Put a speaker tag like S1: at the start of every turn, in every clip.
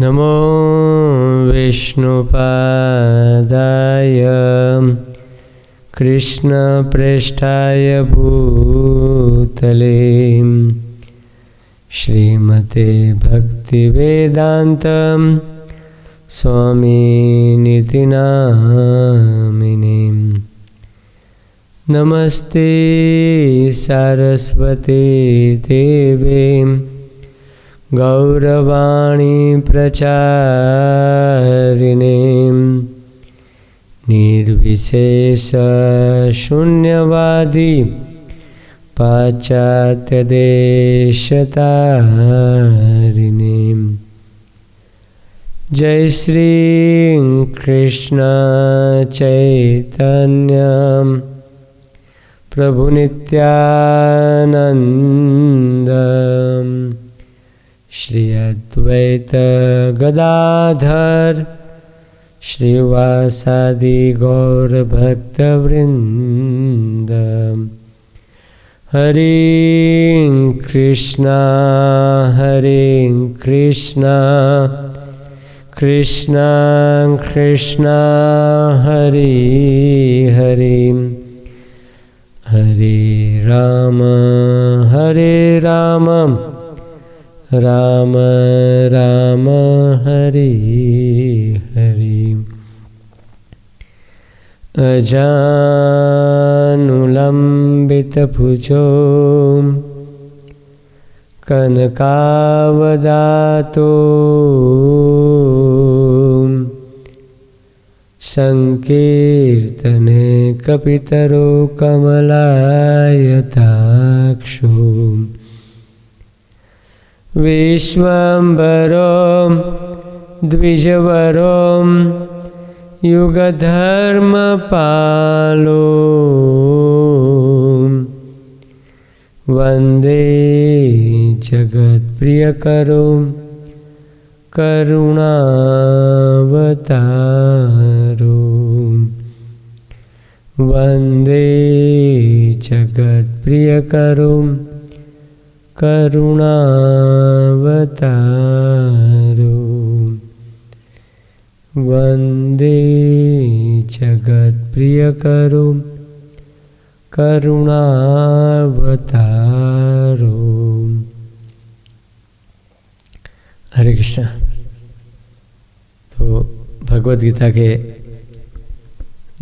S1: नमो विष्णुपादाय कृष्णप्रेष्ठाय भूतले श्रीमते भक्तिवेदांत स्वामिनिति नामिने। नमस्ते सरस्वती देवे गौरवाणी प्रचारिणे निर्विशेष शून्यवादी पाश्चात्यदेशतारिणे। जय श्री कृष्ण चैतन्य प्रभु नित्यानंद श्री अद्वैत गदाधर श्रीवासादि गौर भक्तवृंद। हरे कृष्णा कृष्णा कृष्णा हरे हरे हरे राम राम राम हरे हरे। अजानुलंबितभुजो कनकावदातो संकीर्तने कपितरो कमलायताक्षो विश्वम्भरो द्विजवरो युगधर्मपालो वन्दे जगत्प्रियकरो करुणावतारो वन्दे जगत्प्रियकरो करुणावतारो वन्दे जगत्प्रियकरो करुणावतारो। हरे कृष्णा। तो भगवद गीता के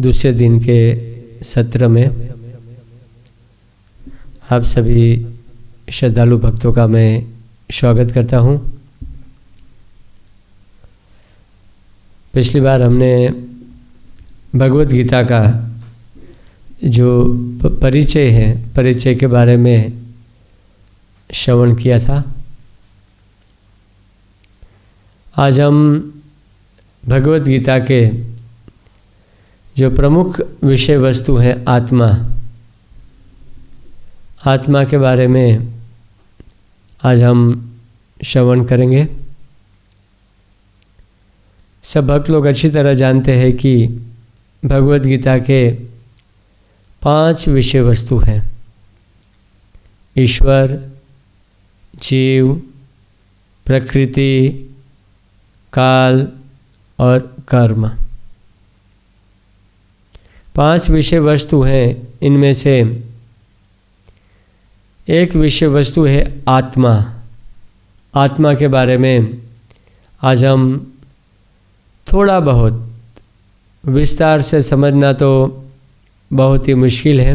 S1: दूसरे दिन के सत्र में आप सभी श्रद्धालु भक्तों का मैं स्वागत करता हूँ। पिछली बार हमने भगवद गीता का जो परिचय के बारे में श्रवण किया था। आज हम भगवद गीता के जो प्रमुख विषय वस्तु हैं आत्मा के बारे में आज हम श्रवण करेंगे। सब भक्त लोग अच्छी तरह जानते हैं कि भगवद गीता के 5 विषय वस्तु हैं: ईश्वर, जीव, प्रकृति, काल और कर्म। 5 विषय वस्तु हैं। इनमें से एक विषय वस्तु है आत्मा के बारे में आज हम थोड़ा बहुत विस्तार से समझना तो बहुत ही मुश्किल है,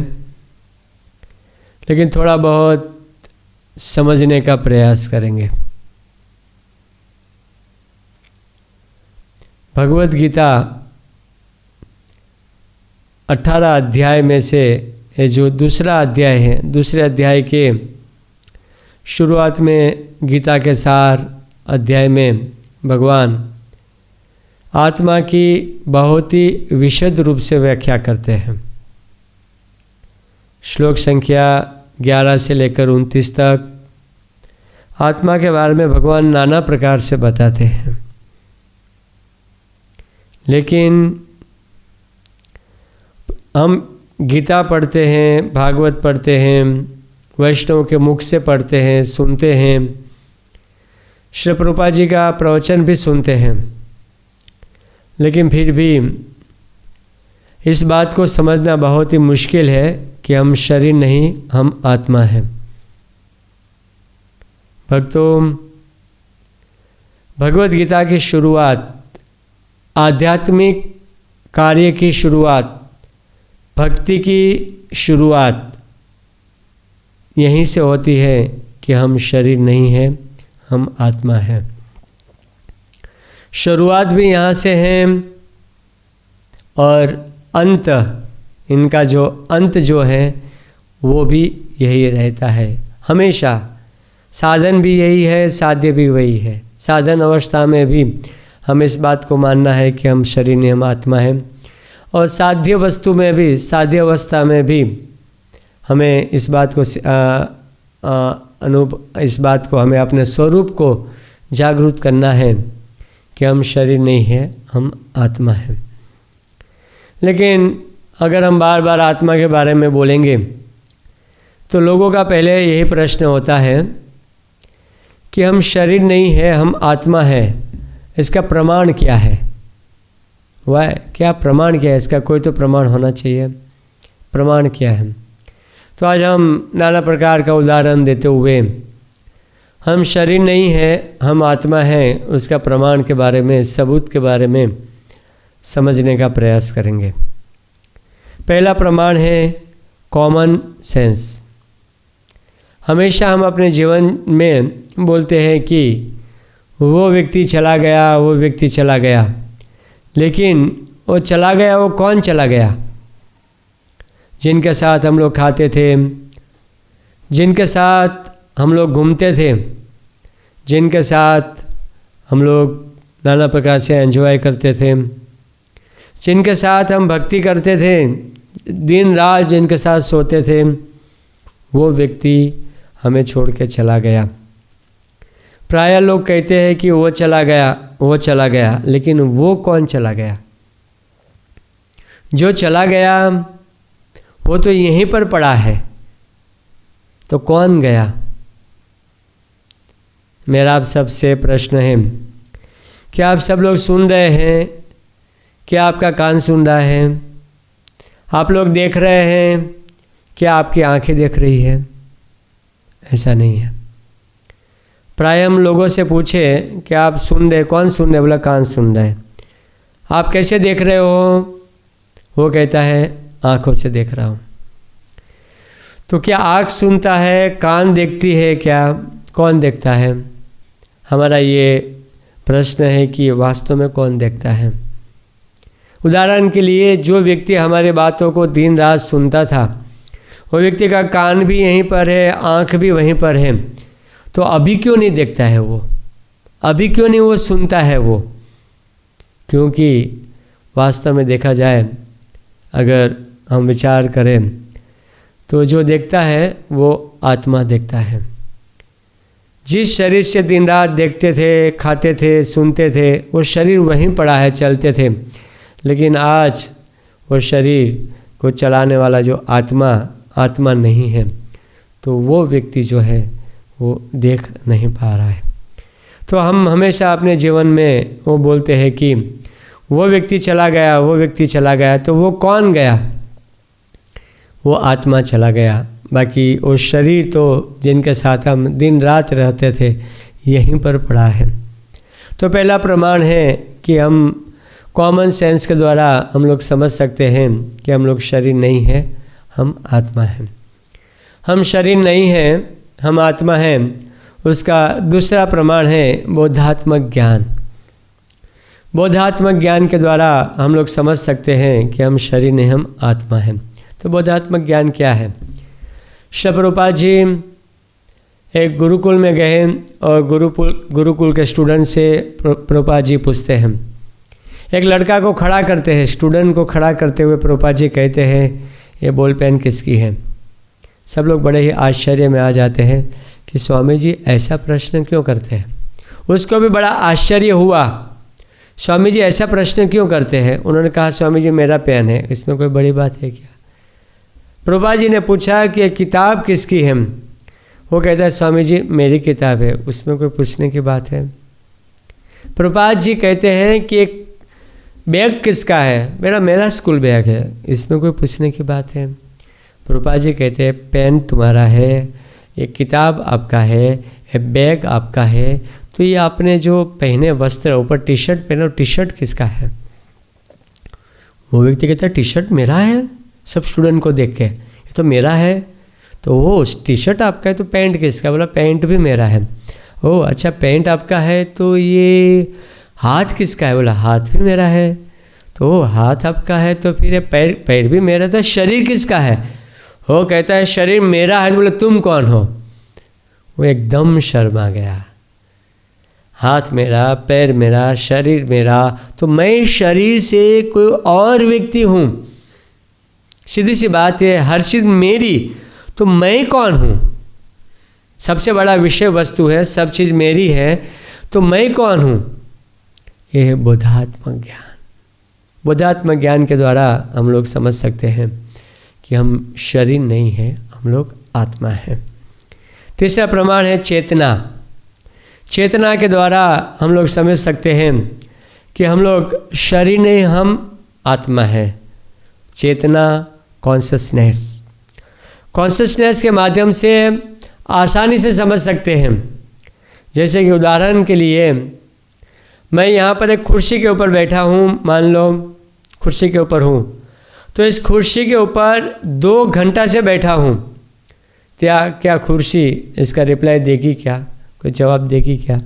S1: लेकिन थोड़ा बहुत समझने का प्रयास करेंगे। भगवद गीता 18 अध्याय में से ये जो दूसरा अध्याय है, दूसरे अध्याय के शुरुआत में गीता के सार अध्याय में भगवान आत्मा की बहुत ही विशद रूप से व्याख्या करते हैं। श्लोक संख्या 11 से लेकर 29 तक आत्मा के बारे में भगवान नाना प्रकार से बताते हैं, लेकिन हम गीता पढ़ते हैं, भागवत पढ़ते हैं, वैष्णव के मुख से पढ़ते हैं, सुनते हैं, श्री प्रभुपाद जी का प्रवचन भी सुनते हैं, लेकिन फिर भी इस बात को समझना बहुत ही मुश्किल है कि हम शरीर नहीं, हम आत्मा हैं। भक्तों, भगवत गीता की शुरुआत, आध्यात्मिक कार्य की शुरुआत, भक्ति की शुरुआत यहीं से होती है कि हम शरीर नहीं हैं, हम आत्मा हैं। शुरुआत भी यहाँ से है और अंत, इनका जो अंत जो है वो भी यही रहता है हमेशा। साधन भी यही है, साध्य भी वही है। साधन अवस्था में भी हम इस बात को मानना है कि हम शरीर नहीं, हम आत्मा हैं, और साध्य वस्तु में भी, साध्य अवस्था में भी हमें इस बात को इस बात को हमें अपने स्वरूप को जागरूक करना है कि हम शरीर नहीं है, हम आत्मा हैं। लेकिन अगर हम बार बार आत्मा के बारे में बोलेंगे तो लोगों का पहले यही प्रश्न होता है कि हम शरीर नहीं है, हम आत्मा है, इसका प्रमाण क्या है? वह क्या प्रमाण क्या है? इसका कोई तो प्रमाण होना चाहिए। प्रमाण क्या है? तो आज हम नाना प्रकार का उदाहरण देते हुए हम शरीर नहीं है, हम आत्मा हैं, उसका प्रमाण के बारे में, सबूत के बारे में समझने का प्रयास करेंगे। पहला प्रमाण है कॉमन सेंस। हमेशा हम अपने जीवन में बोलते हैं कि वो व्यक्ति चला गया, वो व्यक्ति चला गया, लेकिन वो चला गया, वो कौन चला गया? जिनके साथ हम लोग खाते थे, जिनके साथ हम लोग घूमते थे, जिनके साथ हम लोग नाना प्रकार से एंजॉय करते थे, जिनके साथ हम भक्ति करते थे, दिन रात जिनके साथ सोते थे, वो व्यक्ति हमें छोड़ के चला गया। प्रायः लोग कहते हैं कि वो चला गया, वो चला गया, लेकिन वो कौन चला गया? जो चला गया वो तो यहीं पर पड़ा है, तो कौन गया? मेरा आप सबसे प्रश्न है, क्या आप सब लोग सुन रहे हैं? क्या आपका कान सुन रहा है? आप लोग देख रहे हैं? क्या आपकी आंखें देख रही है? ऐसा नहीं है। प्राय हम लोगों से पूछे कि आप सुन रहे, कौन सुन रहे? बोला कान सुन रहे। आप कैसे देख रहे हो? वो कहता है आँखों से देख रहा हूँ। तो क्या आँख सुनता है, कान देखती है क्या? कौन देखता है? हमारा ये प्रश्न है कि वास्तव में कौन देखता है? उदाहरण के लिए, जो व्यक्ति हमारे बातों को दिन रात सुनता था, वो व्यक्ति का कान भी यहीं पर है, आँख भी वहीं पर है, तो अभी क्यों नहीं देखता है वो? अभी क्यों नहीं वो सुनता है वो? क्योंकि वास्तव में देखा जाए, अगर हम विचार करें, तो जो देखता है वो आत्मा देखता है। जिस शरीर से दिन रात देखते थे, खाते थे, सुनते थे, वो शरीर वहीं पड़ा है, चलते थे, लेकिन आज वो शरीर को चलाने वाला जो आत्मा नहीं है, तो वो व्यक्ति जो है वो देख नहीं पा रहा है। तो हम हमेशा अपने जीवन में वो बोलते हैं कि वो व्यक्ति चला गया, वो व्यक्ति चला गया, तो वो कौन गया? वो आत्मा चला गया। बाकी वो शरीर तो जिनके साथ हम दिन रात रहते थे, यहीं पर पड़ा है। तो पहला प्रमाण है कि हम कॉमन सेंस के द्वारा हम लोग समझ सकते हैं कि हम लोग शरीर नहीं हैं, हम आत्मा हैं। हम शरीर नहीं हैं, हम आत्मा हैं। उसका दूसरा प्रमाण है बोधात्मक ज्ञान। बोधात्मक ज्ञान के द्वारा हम लोग समझ सकते हैं कि हम शरीर नहीं, हम आत्मा हैं। तो बोधात्मक ज्ञान क्या है? श्री प्रभुपाद जी एक गुरुकुल में गए और गुरुकुल के स्टूडेंट से प्रभुपाद जी पूछते हैं, एक लड़का को खड़ा करते हैं, स्टूडेंट को खड़ा करते हुए प्रभुपाद जी कहते हैं, ये बॉल पेन किसकी है? सब लोग बड़े ही आश्चर्य में आ जाते हैं कि स्वामी जी ऐसा प्रश्न क्यों करते हैं। उसको भी बड़ा आश्चर्य हुआ, स्वामी जी ऐसा प्रश्न क्यों करते हैं। उन्होंने कहा, स्वामी जी मेरा पेन है, इसमें कोई बड़ी बात है क्या? प्रभुपाद जी ने पूछा कि ये किताब किसकी है? वो कहता है स्वामी जी मेरी किताब है, उसमें कोई पूछने की बात है? प्रभुपाद जी कहते हैं कि एक बैग किसका है? मेरा स्कूल बैग है, इसमें कोई पूछने की बात है? प्रभुपाद जी कहते हैं पेन तुम्हारा है, ये किताब आपका है, ये बैग आपका है, तो ये आपने जो पहने वस्त्र, ऊपर टी शर्ट पहने, टी शर्ट किसका है? वो व्यक्ति कहता है टी शर्ट मेरा है, सब स्टूडेंट को देख के, ये तो मेरा है। तो वो टी शर्ट आपका है तो पैंट किसका? बोला पैंट भी मेरा है। ओह अच्छा पैंट आपका है तो ये हाथ किसका है? बोला हाथ भी मेरा है। तो हाथ आपका है तो फिर ये पैर भी मेरा। तो शरीर किसका है? वो कहता है शरीर मेरा है। बोले तुम कौन हो? वो एकदम शर्मा गया। हाथ मेरा, पैर मेरा, शरीर मेरा, तो मैं शरीर से कोई और व्यक्ति हूँ। सीधी सी बात है, हर चीज़ मेरी, तो मैं कौन हूँ? सबसे बड़ा विषय वस्तु है, सब चीज़ मेरी है, तो मैं कौन हूँ? ये है बोधात्मक ज्ञान। बोधात्मक ज्ञान के द्वारा हम लोग समझ सकते हैं कि हम शरीर नहीं है, हम लोग आत्मा है। तीसरा प्रमाण है चेतना। चेतना के द्वारा हम लोग समझ सकते हैं कि हम लोग शरीर नहीं, हम आत्मा है। चेतना कॉन्शसनेस के माध्यम से आसानी से समझ सकते हैं। जैसे कि उदाहरण के लिए मैं यहाँ पर एक कुर्सी के ऊपर बैठा हूँ, मान लो कुर्सी के ऊपर हूँ, तो इस कुर्सी के ऊपर 2 घंटा से बैठा हूँ। क्या कुर्सी इसका रिप्लाई देगी क्या? कोई जवाब देगी क्या?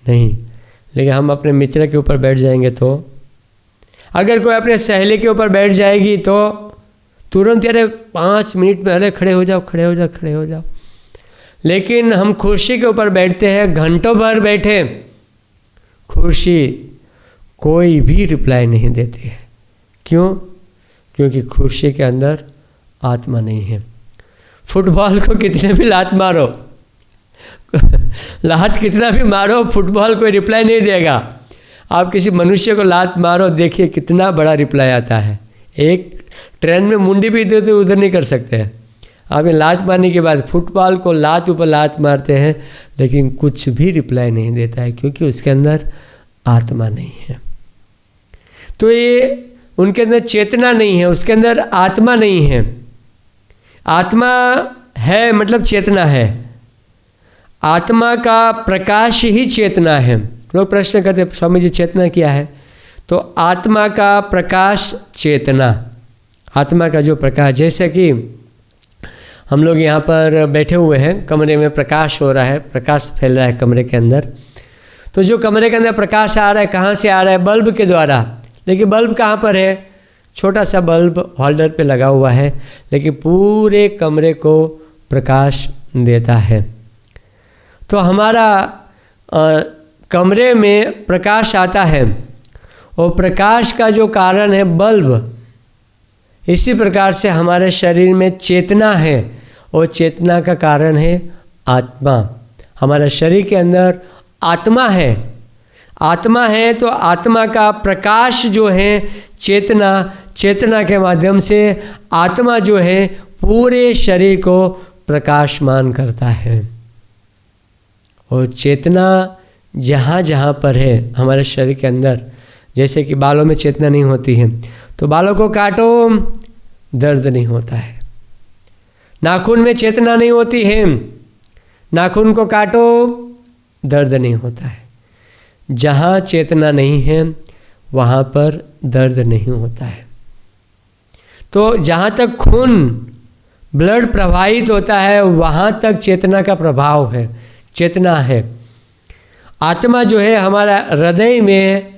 S1: नहीं। लेकिन हम अपने मित्र के ऊपर बैठ जाएंगे तो, अगर कोई अपने सहेली के ऊपर बैठ जाएगी तो तुरंत अरे 5 मिनट में अरे खड़े हो जाओ, खड़े हो जाओ, खड़े हो जाओ। लेकिन हम कुर्सी के ऊपर बैठते हैं, घंटों भर बैठे, कुर्सी कोई भी रिप्लाई नहीं देती है। क्यों? क्योंकि कुर्सी के अंदर आत्मा नहीं है। फुटबॉल को कितने भी लात मारो लात कितना भी मारो, फुटबॉल कोई रिप्लाई नहीं देगा। आप किसी मनुष्य को लात मारो, देखिए कितना बड़ा रिप्लाई आता है। एक ट्रेन में मुंडी भी देते उधर नहीं कर सकते हैं। आप लात मारने के बाद फुटबॉल को लात ऊपर लात मारते हैं, लेकिन कुछ भी रिप्लाई नहीं देता है, क्योंकि उसके अंदर आत्मा नहीं है। तो ये उनके अंदर चेतना नहीं है, उसके अंदर आत्मा नहीं है। आत्मा है मतलब चेतना है। आत्मा का प्रकाश ही चेतना है। लोग प्रश्न करते हैं स्वामी जी चेतना क्या है? तो आत्मा का प्रकाश चेतना, आत्मा का जो प्रकाश, जैसे कि हम लोग यहाँ पर बैठे हुए हैं, कमरे में प्रकाश हो रहा है, प्रकाश फैल रहा है कमरे के अंदर। तो जो कमरे के अंदर प्रकाश आ रहा है, कहाँ से आ रहा है? बल्ब के द्वारा। लेकिन बल्ब कहाँ पर है? छोटा सा बल्ब होल्डर पे लगा हुआ है, लेकिन पूरे कमरे को प्रकाश देता है। तो हमारा कमरे में प्रकाश आता है, और प्रकाश का जो कारण है बल्ब, इसी प्रकार से हमारे शरीर में चेतना है, और चेतना का कारण है आत्मा। हमारे शरीर के अंदर आत्मा है। आत्मा है तो आत्मा का प्रकाश जो है चेतना, चेतना के माध्यम से आत्मा जो है पूरे शरीर को प्रकाशमान करता है। और चेतना जहाँ जहाँ पर है हमारे शरीर के अंदर, जैसे कि बालों में चेतना नहीं होती है तो बालों को काटो, दर्द नहीं होता है। नाखून में चेतना नहीं होती है, नाखून को काटो, दर्द नहीं होता है। जहाँ चेतना नहीं है वहाँ पर दर्द नहीं होता है। तो जहाँ तक खून, ब्लड प्रवाहित होता है, वहाँ तक चेतना का प्रभाव है, चेतना है। आत्मा जो है हमारा हृदय में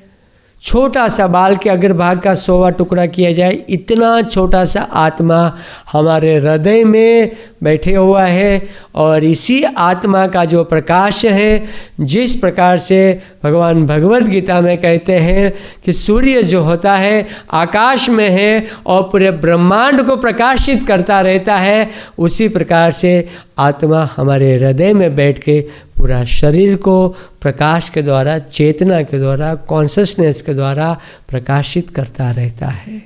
S1: छोटा सा बाल के अग्रभाग का 100वां टुकड़ा किया जाए, इतना छोटा सा आत्मा हमारे हृदय में बैठे हुआ है। और इसी आत्मा का जो प्रकाश है, जिस प्रकार से भगवान भगवद गीता में कहते हैं कि सूर्य जो होता है आकाश में है और पूरे ब्रह्मांड को प्रकाशित करता रहता है, उसी प्रकार से आत्मा हमारे हृदय में बैठ के पूरा शरीर को प्रकाश के द्वारा, चेतना के द्वारा, कॉन्शसनेस के द्वारा प्रकाशित करता रहता है।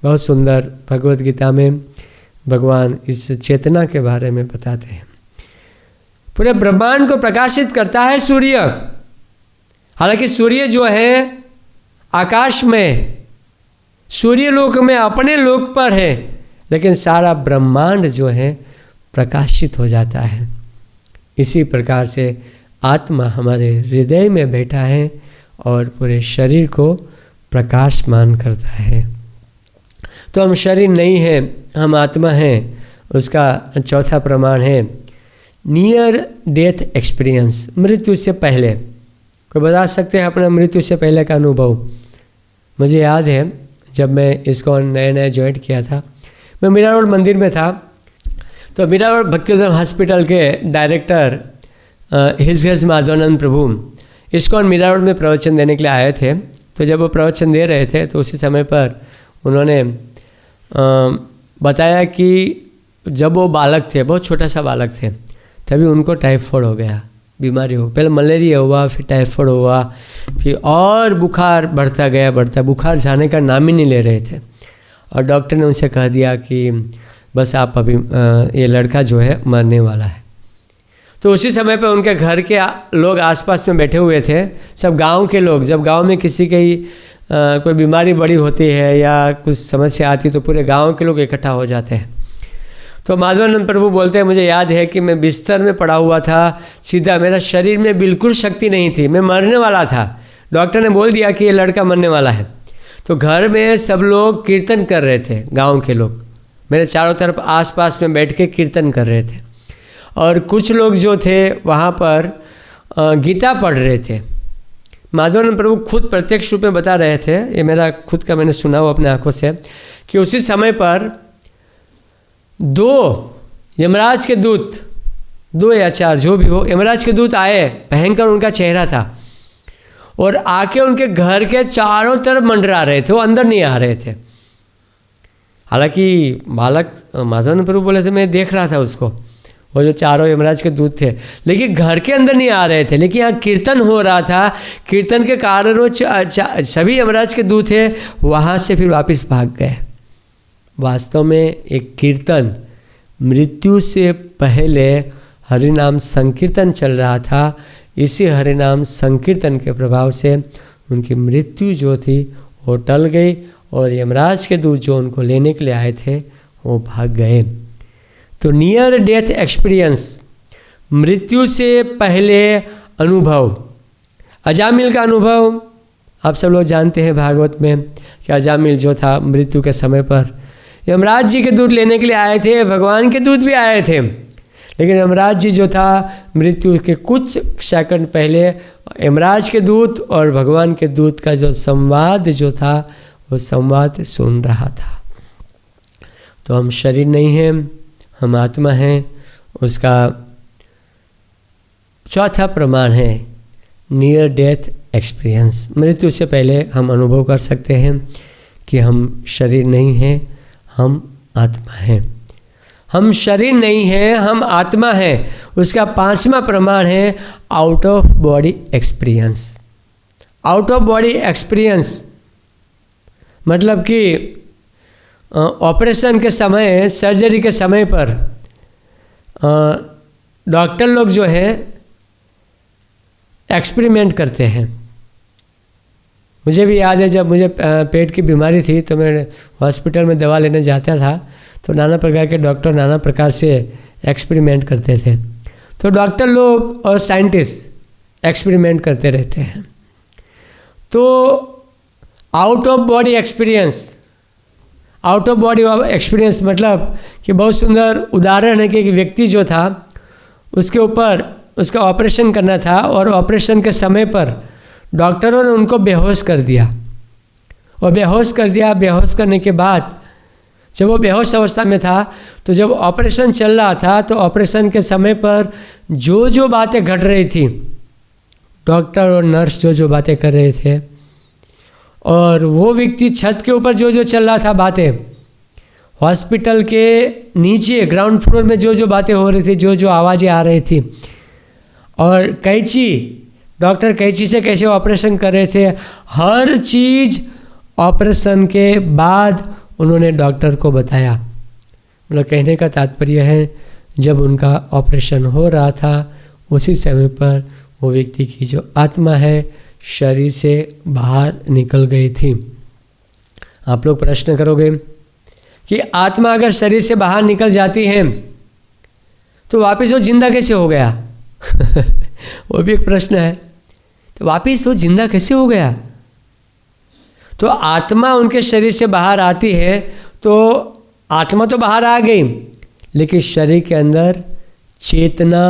S1: बहुत सुंदर भगवद गीता में भगवान इस चेतना के बारे में बताते हैं। पूरे ब्रह्मांड को प्रकाशित करता है सूर्य। हालांकि सूर्य जो है आकाश में, सूर्य लोक में अपने लोक पर है, लेकिन सारा ब्रह्मांड जो है प्रकाशित हो जाता है। इसी प्रकार से आत्मा हमारे हृदय में बैठा है और पूरे शरीर को प्रकाशमान करता है। तो हम शरीर नहीं हैं, हम आत्मा हैं। उसका चौथा प्रमाण है नियर डेथ एक्सपीरियंस, मृत्यु से पहले। कोई बता सकते हैं अपना मृत्यु से पहले का अनुभव? मुझे याद है जब मैं इसको नया नया ज्वाइन किया था, मैं मीरा रोड मंदिर में था। तो मीरा रोड भक्तिधाम हॉस्पिटल के डायरेक्टर हिज माधवानंद प्रभु इस्कॉन मीरा रोड में प्रवचन देने के लिए आए थे। तो जब वो प्रवचन दे रहे थे तो उसी समय पर उन्होंने बताया कि जब वो बालक थे, बहुत छोटा सा बालक थे, तभी उनको टाइफाइड हो गया, बीमारी हो। पहले मलेरिया हुआ, फिर टाइफाइड हुआ, फिर और बुखार बढ़ता गया, बुखार जाने का नाम ही नहीं ले रहे थे। और डॉक्टर ने उनसे कह दिया कि बस आप अभी ये लड़का जो है मरने वाला है। तो उसी समय पे उनके घर के लोग आसपास में बैठे हुए थे, सब गांव के लोग। जब गांव में किसी की कोई बीमारी बड़ी होती है या कुछ समस्या आती है तो पूरे गांव के लोग इकट्ठा हो जाते हैं। तो माधवानंद प्रभु बोलते हैं, मुझे याद है कि मैं बिस्तर में पड़ा हुआ था, सीधा मेरा शरीर में बिल्कुल शक्ति नहीं थी, मैं मरने वाला था। डॉक्टर ने बोल दिया कि ये लड़का मरने वाला है। तो घर में सब लोग कीर्तन कर रहे थे, गाँव के लोग मेरे चारों तरफ आसपास में बैठ के कीर्तन कर रहे थे। और कुछ लोग जो थे वहाँ पर गीता पढ़ रहे थे। माधवानंद प्रभु खुद प्रत्यक्ष रूप में बता रहे थे, ये मेरा खुद का मैंने सुना हुआ अपने आंखों से, कि उसी समय पर 2 यमराज के दूत, 2 या 4 जो भी हो, यमराज के दूत आए, भयंकर उनका चेहरा था, और आके उनके घर के चारों तरफ मंडरा रहे थे, वो अंदर नहीं आ रहे थे। हालांकि बालक माधवानंद प्रभु बोले थे मैं देख रहा था उसको, वो जो चारों यमराज के दूत थे, लेकिन घर के अंदर नहीं आ रहे थे। लेकिन यहाँ कीर्तन हो रहा था, कीर्तन के कारण वो सभी यमराज के दूत थे वहाँ से फिर वापस भाग गए। वास्तव में एक कीर्तन, मृत्यु से पहले हरिनाम संकीर्तन चल रहा था। इसी हरिनाम संकीर्तन के प्रभाव से उनकी मृत्यु जो थी वो टल गई, और यमराज के दूत जो उनको लेने के लिए आए थे वो भाग गए। तो नियर डेथ एक्सपीरियंस, मृत्यु से पहले अनुभव। अजामिल का अनुभव आप सब लोग जानते हैं भागवत में कि अजामिल जो था मृत्यु के समय पर यमराज जी के दूत लेने के लिए आए थे, भगवान के दूत भी आए थे, लेकिन यमराज जी जो था मृत्यु के कुछ सेकंड पहले यमराज के दूत और भगवान के दूत का जो संवाद जो था वो संवाद सुन रहा था। तो हम शरीर नहीं हैं, हम आत्मा हैं। उसका चौथा प्रमाण है नियर डेथ एक्सपीरियंस। मृत्यु से पहले हम अनुभव कर सकते हैं कि हम शरीर नहीं हैं, हम आत्मा हैं। हम शरीर नहीं हैं, हम आत्मा हैं। उसका 5वां प्रमाण है out of body experience. Out of body experience मतलब कि ऑपरेशन के समय, सर्जरी के समय पर डॉक्टर लोग जो है एक्सपेरिमेंट करते हैं। मुझे भी याद है जब मुझे पेट की बीमारी थी तो मैं हॉस्पिटल में दवा लेने जाता था, तो नाना प्रकार के डॉक्टर नाना प्रकार से एक्सपेरिमेंट करते थे। तो डॉक्टर लोग और साइंटिस्ट एक्सपेरिमेंट करते रहते हैं। तो out of body experience, out of body experience मतलब कि बहुत सुंदर उदाहरण है कि एक व्यक्ति जो था उसके ऊपर उसका ऑपरेशन करना था, और ऑपरेशन के समय पर डॉक्टरों ने उनको बेहोश कर दिया। और बेहोश कर दिया, बेहोश करने के बाद जब वो बेहोश अवस्था में था तो जब ऑपरेशन चल रहा था तो ऑपरेशन के समय पर जो जो बातें घट रही थी, डॉक्टर और नर्स जो जो बातें कर रहे थे, और वो व्यक्ति छत के ऊपर जो जो चल रहा था बातें, हॉस्पिटल के नीचे ग्राउंड फ्लोर में जो जो बातें हो रही थी, जो जो आवाज़ें आ रही थी, और कैंची, डॉक्टर कैंची से कैसे ऑपरेशन कर रहे थे, हर चीज़ ऑपरेशन के बाद उन्होंने डॉक्टर को बताया। मतलब कहने का तात्पर्य है जब उनका ऑपरेशन हो रहा था उसी समय पर वो व्यक्ति की जो आत्मा है शरीर से बाहर निकल गई थी। आप लोग प्रश्न करोगे कि आत्मा अगर शरीर से बाहर निकल जाती है तो वापस वो जिंदा कैसे हो गया? वो भी एक प्रश्न है। तो वापस वो जिंदा कैसे हो गया? तो आत्मा उनके शरीर से बाहर आती है तो आत्मा तो बाहर आ गई, लेकिन शरीर के अंदर चेतना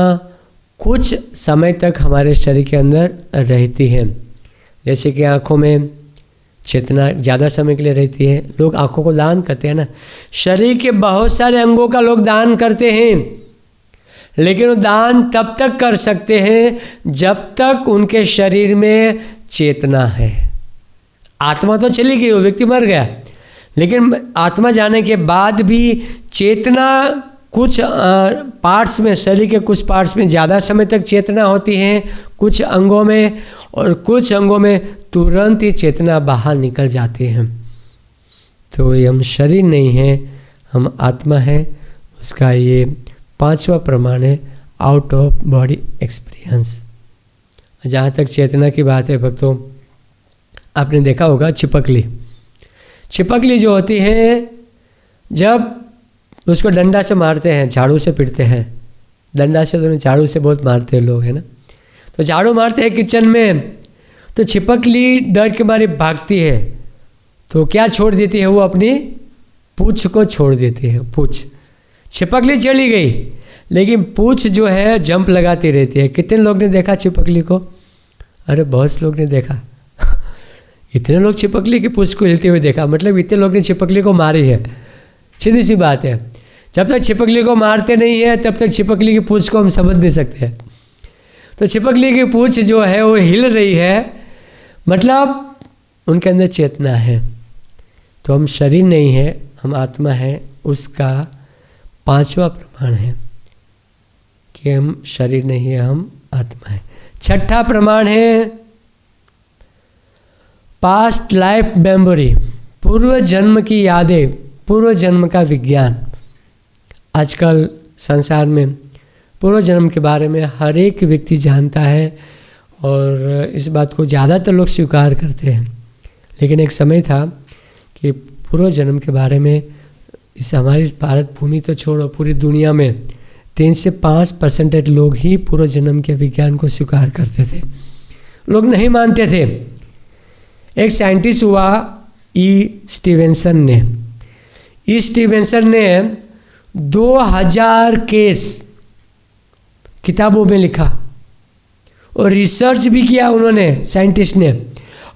S1: कुछ समय तक हमारे शरीर के अंदर रहती है। जैसे कि आँखों में चेतना ज़्यादा समय के लिए रहती है। लोग आँखों को दान करते हैं ना, शरीर के बहुत सारे अंगों का लोग दान करते हैं, लेकिन वो दान तब तक कर सकते हैं जब तक उनके शरीर में चेतना है। आत्मा तो चली गई, वो व्यक्ति मर गया, लेकिन आत्मा जाने के बाद भी चेतना कुछ पार्ट्स में, शरीर के कुछ पार्ट्स में ज़्यादा समय तक चेतना होती है, कुछ अंगों में, और कुछ अंगों में तुरंत ही चेतना बाहर निकल जाती है। तो ये हम शरीर नहीं है, हम आत्मा है। उसका ये 5वां प्रमाण है, आउट ऑफ बॉडी एक्सपीरियंस। जहाँ तक चेतना की बात है भक्तों, आपने देखा होगा छिपकली। छिपकली जो होती है, जब उसको डंडा से मारते हैं, झाड़ू से पीटते हैं, डंडा से तो झाड़ू से बहुत मारते हैं लोग, है ना। तो झाड़ू मारते हैं किचन में, तो छिपकली डर के मारे भागती है। तो क्या छोड़ देती है वो? अपनी पूंछ को छोड़ देती है। पूंछ, छिपकली चली गई, लेकिन पूंछ जो है जंप लगाती रहती है। कितने लोग ने देखा छिपकली को? अरे बहुत से लोग ने देखा। इतने लोग छिपकली की पूंछ को हिलते हुए देखा, मतलब इतने लोग ने छिपकली को मारी है। सीधी सी बात है, जब तक छिपकली को मारते नहीं है तब तक छिपकली की पूंछ को हम समझ नहीं सकते हैं। तो छिपकली की पूंछ जो है वो हिल रही है, मतलब उनके अंदर चेतना है। तो हम शरीर नहीं है, हम आत्मा है। उसका 5वां प्रमाण है कि हम शरीर नहीं है, हम आत्मा है। 6ठा प्रमाण है पास्ट लाइफ मेमोरी, पूर्व जन्म की यादें, पूर्व जन्म का विज्ञान। आजकल संसार में पूर्व जन्म के बारे में हर एक व्यक्ति जानता है और इस बात को ज़्यादातर लोग स्वीकार करते हैं। लेकिन एक समय था कि पूर्व जन्म के बारे में इस हमारी भारत भूमि तो छोड़ो, पूरी दुनिया में 3 से 5% लोग ही पूर्व जन्म के विज्ञान को स्वीकार करते थे। लोग नहीं मानते थे। एक साइंटिस्ट हुआ ई स्टीवेंसन ने 2000 केस किताबों में लिखा और रिसर्च भी किया उन्होंने, साइंटिस्ट ने।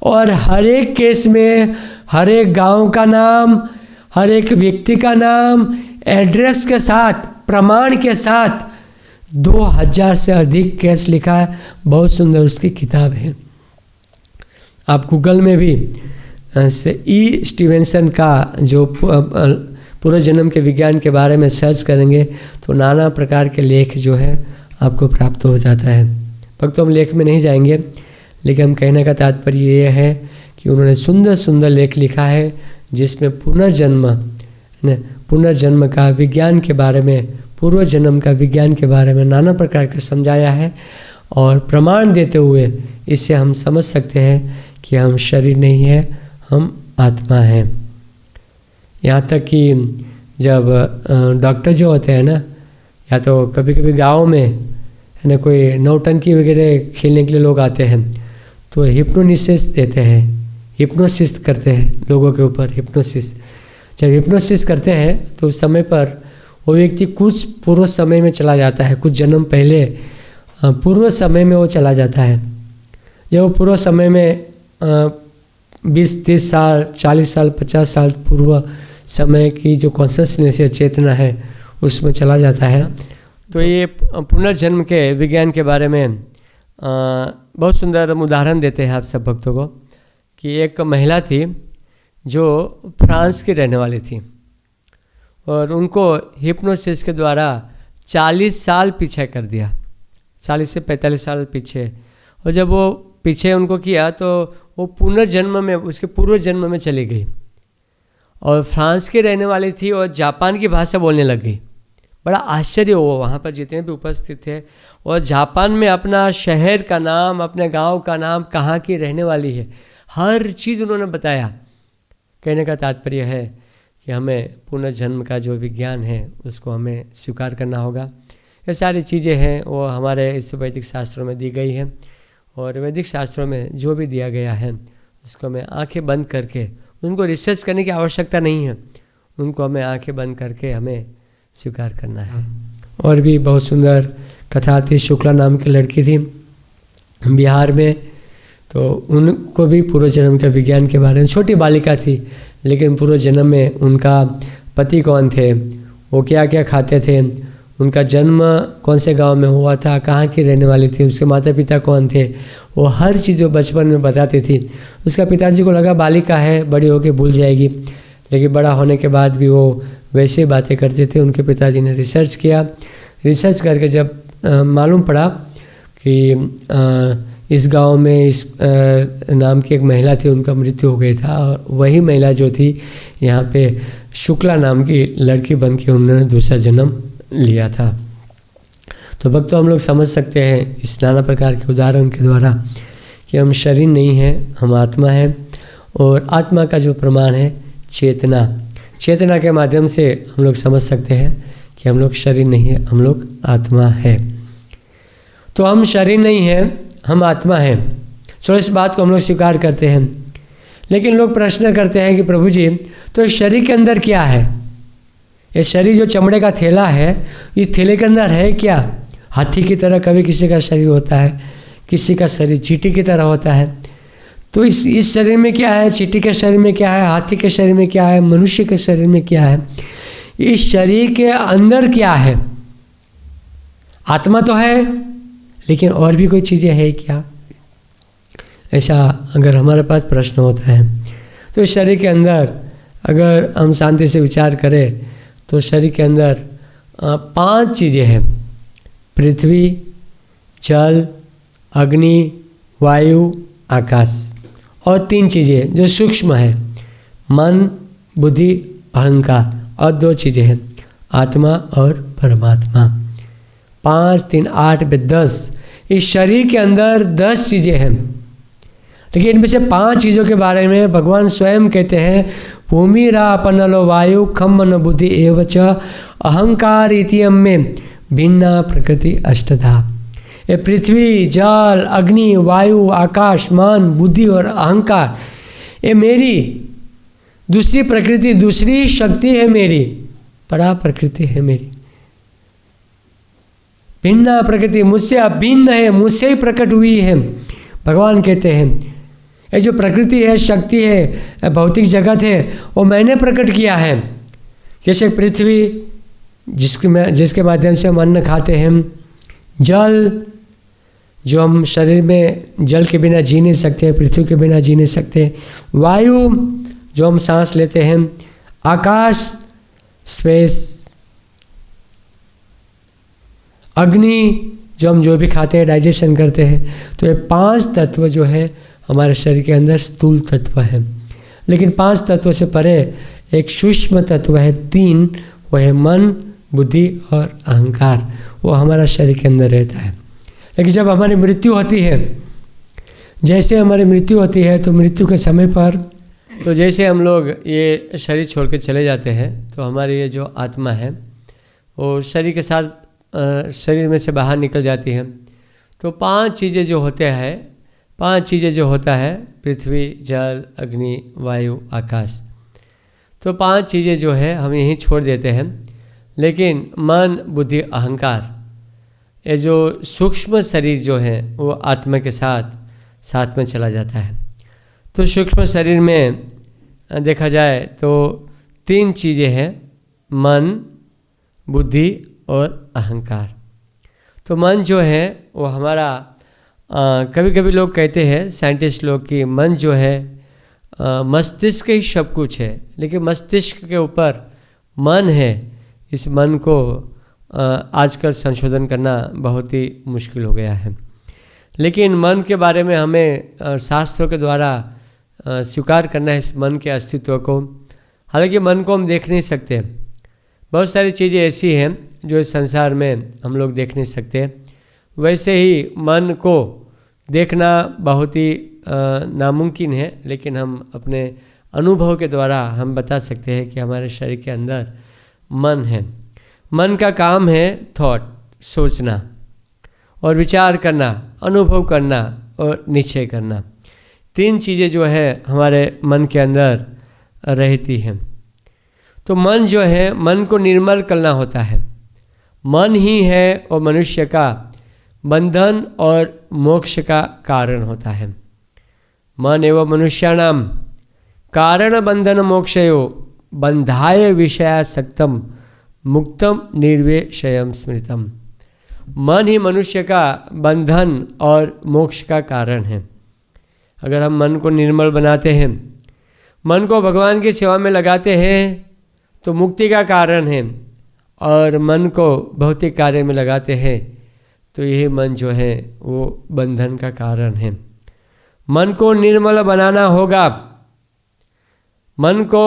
S1: और हर एक केस में हर एक गांव का नाम, हर एक व्यक्ति का नाम, एड्रेस के साथ, प्रमाण के साथ 2000 से अधिक केस लिखा है। बहुत सुंदर उसकी किताब है। आप गूगल में भी ई स्टीवेंसन का जो पूर्व जन्म के विज्ञान के बारे में सर्च करेंगे तो नाना प्रकार के लेख जो है आपको प्राप्त हो जाता है। भक्तों, हम लेख में नहीं जाएंगे, लेकिन हम कहने का तात्पर्य ये है कि उन्होंने सुंदर सुंदर लेख लिखा है जिसमें पुनर्जन्म का विज्ञान के बारे में, पूर्व जन्म का विज्ञान के बारे में नाना प्रकार का समझाया है। और प्रमाण देते हुए इससे हम समझ सकते हैं कि हम शरीर नहीं है, हम आत्मा हैं। यहाँ तक कि जब डॉक्टर जो होते हैं ना, या तो कभी कभी गाँव में है ना, कोई नौटंकी वगैरह खेलने के लिए लोग आते हैं तो हिप्नोसिस देते हैं, हिप्नोसिस करते हैं लोगों के ऊपर। हिप्नोसिस जब हिप्नोसिस करते हैं तो उस समय पर वो व्यक्ति कुछ पूर्व समय में चला जाता है, कुछ जन्म पहले पूर्व समय में वो चला जाता है। जब वो पूर्व समय में 20-30 साल, 40 साल, 50 साल पूर्व समय की जो कॉन्शसनेस या चेतना है उसमें चला जाता है। तो ये पुनर्जन्म के विज्ञान के बारे में बहुत सुंदर उदाहरण देते हैं आप सब भक्तों को कि एक महिला थी जो फ्रांस की रहने वाली थी और उनको हिप्नोसिस के द्वारा 40 साल पीछे कर दिया, 40 से 45 साल पीछे। और जब वो पीछे उनको किया तो वो पुनर्जन्म में, उसके पूर्व जन्म में चली गई और फ्रांस की रहने वाली थी और जापान की भाषा बोलने लग गई। बड़ा आश्चर्य हुआ वहाँ पर जितने भी उपस्थित थे। और जापान में अपना शहर का नाम, अपने गांव का नाम, कहाँ की रहने वाली है, हर चीज़ उन्होंने बताया। कहने का तात्पर्य है कि हमें पुनर्जन्म का जो विज्ञान है उसको हमें स्वीकार करना होगा। ये सारी चीज़ें हैं वो हमारे इस वैदिक शास्त्रों में दी गई हैं, और वैदिक शास्त्रों में जो भी दिया गया है उसको हमें आंखें बंद करके, उनको रिसर्च करने की आवश्यकता नहीं है, उनको हमें आंखें बंद करके हमें स्वीकार करना है। और भी बहुत सुंदर कथा थी। शुक्ला नाम की लड़की थी बिहार में, तो उनको भी पूर्व जन्म के विज्ञान के बारे में, छोटी बालिका थी लेकिन पूर्व जन्म में उनका पति कौन थे, वो क्या क्या खाते थे, उनका जन्म कौन से गांव में हुआ था, कहाँ की रहने वाली थी, उसके माता पिता कौन थे, वो हर चीज़ वो बचपन में बताती थी। उसका पिताजी को लगा बालिका है, बड़ी होकर भूल जाएगी, लेकिन बड़ा होने के बाद भी वो वैसे बातें करते थे। उनके पिताजी ने रिसर्च किया, रिसर्च करके जब मालूम पड़ा कि इस गांव में इस नाम की एक महिला थी, उनका मृत्यु हो गया था, और वही महिला जो थी यहाँ पे शुक्ला नाम की लड़की बन के उन्होंने दूसरा जन्म लिया था। तो भक्तों, हम लोग समझ सकते हैं इस नाना प्रकार के उदाहरण के द्वारा कि हम शरीर नहीं हैं, हम आत्मा हैं, और आत्मा का जो प्रमाण है चेतना, चेतना के माध्यम से हम लोग समझ सकते हैं कि हम लोग शरीर नहीं है, हम लोग आत्मा है। तो हम शरीर नहीं हैं, हम आत्मा हैं। चलो इस बात को हम लोग स्वीकार करते हैं, लेकिन लोग प्रश्न करते हैं कि प्रभु जी, तो इस शरीर के अंदर क्या है? ये शरीर जो चमड़े का थैला है, इस थैले के अंदर है क्या? हाथी की तरह कभी किसी का शरीर होता है, किसी का शरीर चींटी की तरह होता है। तो इस शरीर में क्या है? चींटी के शरीर में क्या है? हाथी के शरीर में क्या है? मनुष्य के शरीर में क्या है? इस शरीर के अंदर क्या है? आत्मा तो है, लेकिन और भी कोई चीज़ें है क्या? ऐसा अगर हमारे पास प्रश्न होता है तो इस शरीर के अंदर अगर हम शांति से विचार करें तो शरीर के अंदर 5 चीज़ें हैं: पृथ्वी, जल, अग्नि, वायु, आकाश, और 3 चीज़ें जो सूक्ष्म है, मन, बुद्धि, अहंकार, और 2 चीज़ें हैं, आत्मा और परमात्मा। 5, 3, 8, 10। इस शरीर के अंदर 10 चीज़ें हैं, लेकिन इनमें से 5 चीज़ों के बारे में भगवान स्वयं कहते हैं, भूमि रापनलो वायु खम मन बुद्धि एवच अहंकार इतियम में भिन्ना प्रकृति अष्टधा। ये पृथ्वी, जल, अग्नि, वायु, आकाश, मन, बुद्धि और अहंकार, ये मेरी दूसरी प्रकृति, दूसरी शक्ति है, मेरी परा प्रकृति है मेरी। भिन्ना प्रकृति, मुझसे अभिन्न है, मुझसे ही प्रकट हुई है। भगवान कहते हैं ये जो प्रकृति है, शक्ति है, भौतिक जगत है, वो मैंने प्रकट किया है। जैसे पृथ्वी जिसके माध्यम से हम अन्न खाते हैं, जल जो हम शरीर में जल के बिना जी नहीं सकते, पृथ्वी के बिना जी नहीं सकते, वायु जो हम सांस लेते हैं, आकाश स्पेस, अग्नि जो हम जो भी खाते हैं डाइजेशन करते हैं। तो ये 5 तत्व जो है हमारे शरीर के अंदर स्थूल तत्व है, लेकिन 5 तत्व से परे एक सूक्ष्म तत्व है, 3, वो है मन, बुद्धि और अहंकार। वो हमारा शरीर के अंदर रहता है। लेकिन जब हमारी मृत्यु होती है, जैसे हमारी मृत्यु होती है तो मृत्यु के समय पर, तो जैसे हम लोग ये शरीर छोड़ के चले जाते हैं तो हमारी ये जो आत्मा है वो शरीर के साथ शरीर में से बाहर निकल जाती है। तो 5 चीज़ें जो होते हैं, 5 चीज़ें जो होता है, पृथ्वी, जल, अग्नि, वायु, आकाश, तो 5 चीज़ें जो है हम यहीं छोड़ देते हैं। लेकिन मन, बुद्धि, अहंकार, ये जो सूक्ष्म शरीर जो है वो आत्मा के साथ में चला जाता है। तो सूक्ष्म शरीर में देखा जाए तो 3 चीज़ें हैं, मन, बुद्धि और अहंकार। तो मन जो है वो हमारा कभी कभी लोग कहते हैं, साइंटिस्ट लोग, कि मन जो है मस्तिष्क ही सब कुछ है, लेकिन मस्तिष्क के ऊपर मन है। इस मन को आजकल संशोधन करना बहुत ही मुश्किल हो गया है। लेकिन मन के बारे में हमें शास्त्रों के द्वारा स्वीकार करना है इस मन के अस्तित्व को। हालांकि मन को हम देख नहीं सकते, बहुत सारी चीज़ें ऐसी हैं जो इस संसार में हम लोग देख नहीं सकते। वैसे ही मन को देखना बहुत ही नामुमकिन है, लेकिन हम अपने अनुभव के द्वारा हम बता सकते हैं कि हमारे शरीर के अंदर मन है। मन का काम है थॉट, सोचना और विचार करना, अनुभव करना और निश्चय करना। 3 चीज़ें जो है हमारे मन के अंदर रहती हैं। तो मन जो है, मन को निर्मल करना होता है। मन ही है और मनुष्य का बंधन और मोक्ष का कारण होता है। मन एवं मनुष्याणाम कारण बंधन मोक्षयो बंधाय विषयासक्तम मुक्तम निर्वेशयम स्मृतम। मन ही मनुष्य का बंधन और मोक्ष का कारण है। अगर हम मन को निर्मल बनाते हैं, मन को भगवान की सेवा में लगाते हैं, तो मुक्ति का कारण है। और मन को भौतिक कार्य में लगाते हैं तो यही मन जो है वो बंधन का कारण है। मन को निर्मल बनाना होगा। मन को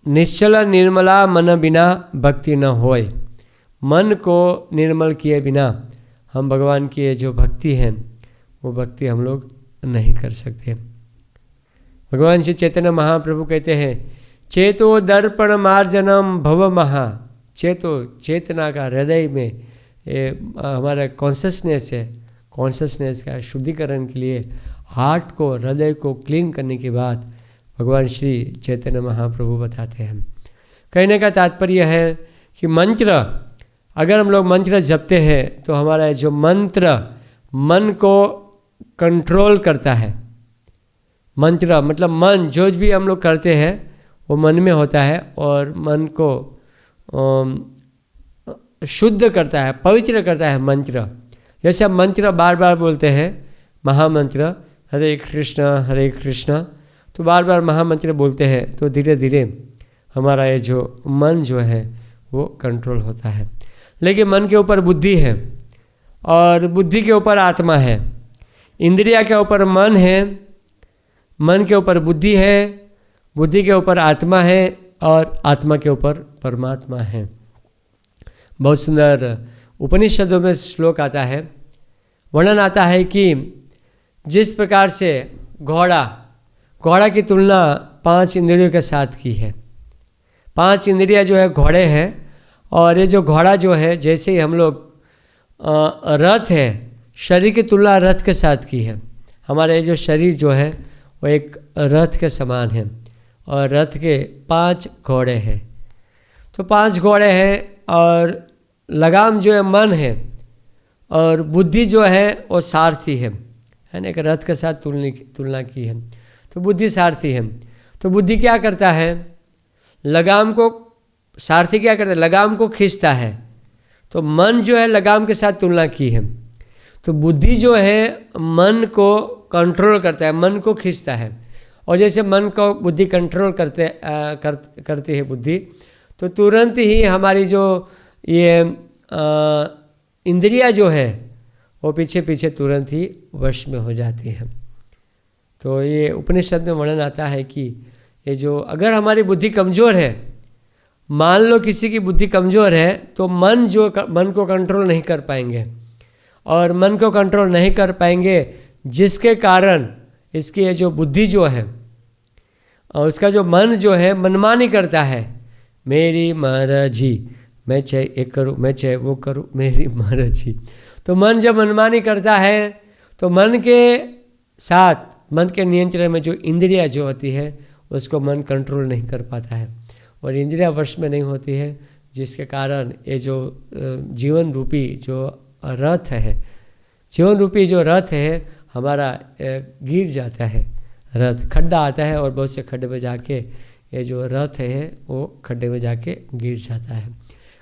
S1: निश्चल निर्मला मन बिना भक्ति न होए। मन को निर्मल किए बिना हम भगवान की जो भक्ति है वो भक्ति हम लोग नहीं कर सकते। भगवान श्री चैतन्य महाप्रभु कहते हैं, चेतो दर्पण मार्जनम भव महा। चेतो, चेतना का हृदय में हमारा कॉन्शसनेस है। कॉन्शसनेस का शुद्धिकरण के लिए हार्ट को, हृदय को क्लीन करने के बाद भगवान श्री चैतन्य महाप्रभु बताते हैं। कहने का तात्पर्य है कि मंत्र, अगर हम लोग मंत्र जपते हैं तो हमारा जो मंत्र मन को कंट्रोल करता है। मंत्र मतलब मन, जो भी हम लोग करते हैं वो मन में होता है और मन को शुद्ध करता है, पवित्र करता है मंत्र। जैसे हम मंत्र बार बार बोलते हैं, महामंत्र हरे कृष्ण, तो बार बार महामंत्र बोलते हैं तो धीरे धीरे हमारा ये जो मन जो है वो कंट्रोल होता है। लेकिन मन के ऊपर बुद्धि है और बुद्धि के ऊपर आत्मा है। इंद्रिया के ऊपर मन है, मन के ऊपर बुद्धि है, बुद्धि के ऊपर आत्मा है और आत्मा के ऊपर परमात्मा है। बहुत सुंदर उपनिषदों में श्लोक आता है, वर्णन आता है कि जिस प्रकार से घोड़ा की तुलना 5 इंद्रियों के साथ की है। 5 इंद्रियां जो है घोड़े हैं, और ये जो घोड़ा जो है, जैसे ही हम लोग रथ है, शरीर की तुलना रथ के साथ की है। हमारे जो शरीर जो है वो एक रथ के समान है और रथ के 5 घोड़े हैं। तो 5 घोड़े हैं और लगाम जो है मन है और बुद्धि जो है वो सारथी है ना। एक रथ के साथ तुलना की है तो बुद्धि सारथी है। तो बुद्धि क्या करता है, लगाम को, सारथी क्या करता है, लगाम को खींचता है। तो मन जो है लगाम के साथ तुलना की है। तो बुद्धि जो है मन को कंट्रोल करता है, मन को खींचता है। और जैसे मन को बुद्धि कंट्रोल करती है बुद्धि, तो तुरंत ही हमारी जो ये इंद्रियां जो है वो पीछे पीछे तुरंत ही वश में हो जाती है। तो ये उपनिषद में वर्णन आता है कि ये जो, अगर हमारी बुद्धि कमज़ोर है, मान लो किसी की बुद्धि कमज़ोर है, तो मन को कंट्रोल नहीं कर पाएंगे। और मन को कंट्रोल नहीं कर पाएंगे जिसके कारण इसकी ये जो बुद्धि जो है और उसका जो मन जो है मनमानी करता है। मेरी मर्जी, मैं चाहे ये करूँ, मैं चाहे वो करूँ, मेरी मर्जी। तो मन जब मनमानी करता है तो मन के साथ, मन के नियंत्रण में जो इंद्रियां जो होती है उसको मन कंट्रोल नहीं कर पाता है और इंद्रियां वश में नहीं होती है, जिसके कारण ये जो जीवन रूपी जो रथ है, जीवन रूपी जो रथ है हमारा गिर जाता है। रथ खड्डा आता है और बहुत से खड्डे में जाके ये जो रथ है वो खड्डे में जाके गिर जाता है।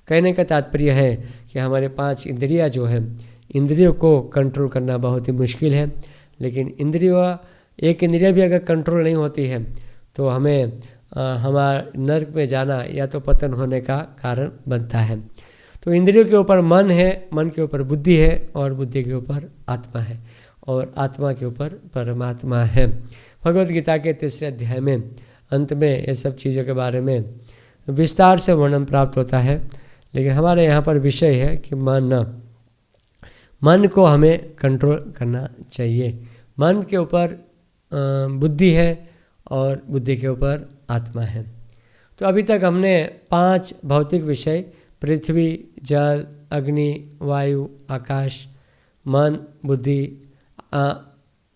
S1: कहने का तात्पर्य है कि हमारे 5 इंद्रियां जो है, इंद्रियों को कंट्रोल करना बहुत ही मुश्किल है। लेकिन एक इंद्रिया भी अगर कंट्रोल नहीं होती है तो हमें हमारा नर्क में जाना या तो पतन होने का कारण बनता है। तो इंद्रियों के ऊपर मन है, मन के ऊपर बुद्धि है और बुद्धि के ऊपर आत्मा है और आत्मा के ऊपर परमात्मा है। भगवद गीता के 3 अध्याय में अंत में ये सब चीज़ों के बारे में विस्तार से वर्णन प्राप्त होता है, लेकिन हमारे यहाँ पर विषय है कि मन को हमें कंट्रोल करना चाहिए। मन के ऊपर बुद्धि है और बुद्धि के ऊपर आत्मा है। तो अभी तक हमने 5 भौतिक विषय, पृथ्वी, जल, अग्नि, वायु, आकाश, मन, बुद्धि,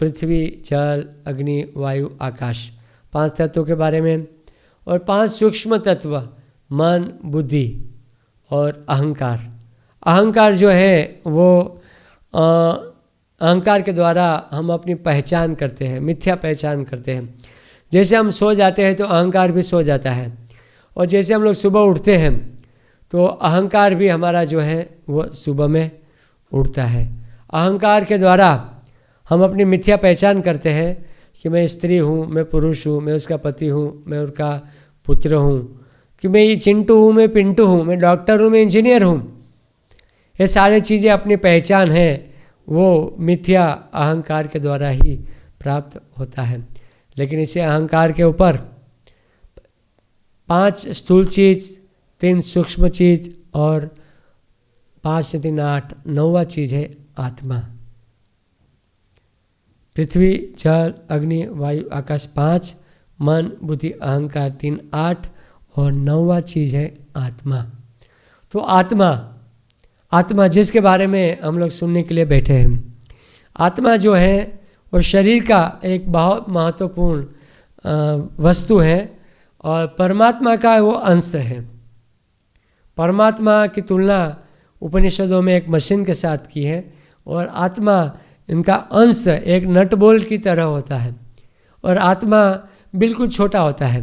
S1: पृथ्वी, जल, अग्नि, वायु, आकाश, 5 तत्वों के बारे में, और 5 सूक्ष्म तत्व मन, बुद्धि और अहंकार। अहंकार जो है वो अहंकार के द्वारा हम अपनी पहचान करते हैं, मिथ्या पहचान करते हैं। जैसे हम सो जाते हैं तो अहंकार भी सो जाता है, और जैसे हम लोग सुबह उठते हैं तो अहंकार भी हमारा जो है वो सुबह में उठता है। अहंकार के द्वारा हम अपनी मिथ्या पहचान करते हैं कि मैं स्त्री हूँ, मैं पुरुष हूँ, मैं उसका पति हूँ, मैं उसका पुत्र हूँ, कि मैं ये चिंटू हूँ, मैं पिंटू हूँ, मैं डॉक्टर हूँ, मैं इंजीनियर हूँ। ये सारी चीज़ें अपनी पहचान है वो मिथ्या अहंकार के द्वारा ही प्राप्त होता है। लेकिन इसे अहंकार के ऊपर 5 स्थूल चीज़, 3 सूक्ष्म चीज़ और 5 से 3 8 9वां चीज़ है आत्मा। पृथ्वी, जल, अग्नि, वायु, आकाश 5, मन, बुद्धि, अहंकार 3 8 और 9वां चीज़ है आत्मा। तो आत्मा जिसके बारे में हम लोग सुनने के लिए बैठे हैं, आत्मा जो है वो शरीर का एक बहुत महत्वपूर्ण वस्तु है और परमात्मा का वो अंश है। परमात्मा की तुलना उपनिषदों में एक मशीन के साथ की है, और आत्मा इनका अंश एक नट बोल्ट की तरह होता है, और आत्मा बिल्कुल छोटा होता है।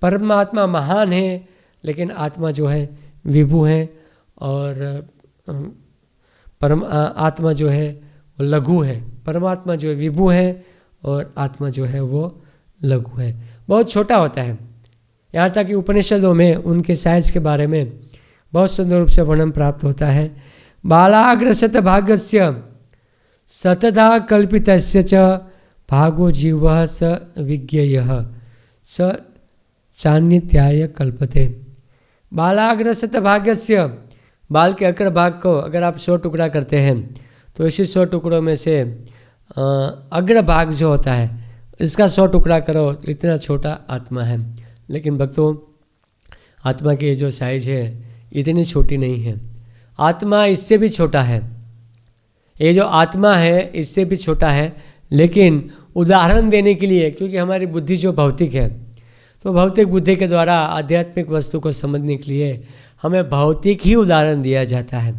S1: परमात्मा महान है, लेकिन आत्मा जो है विभु है, और आत्मा जो है वो लघु है। परमात्मा जो है विभु है और आत्मा जो है वो लघु है, बहुत छोटा होता है। यहाँ तक कि उपनिषदों में उनके साइज के बारे में बहुत सुंदर रूप से वर्णन प्राप्त होता है। बालाग्रशत भागस्य सतधा कल्पितस्य च भागो जीवः स विज्ञेयः स चान्नित्याय कल्पते। बालाग्रशत भागस्य, बाल के अग्र भाग को अगर आप 100 टुकड़ा करते हैं तो इसी 100 टुकड़ों में से अग्र भाग जो होता है इसका 100 टुकड़ा करो, इतना छोटा आत्मा है। लेकिन भक्तों, आत्मा की जो साइज है इतनी छोटी नहीं है। आत्मा इससे भी छोटा है, ये जो आत्मा है इससे भी छोटा है। लेकिन उदाहरण देने के लिए, क्योंकि हमारी बुद्धि जो भौतिक है, तो भौतिक बुद्धि के द्वारा आध्यात्मिक वस्तु को समझने के लिए हमें भौतिक ही उदाहरण दिया जाता है।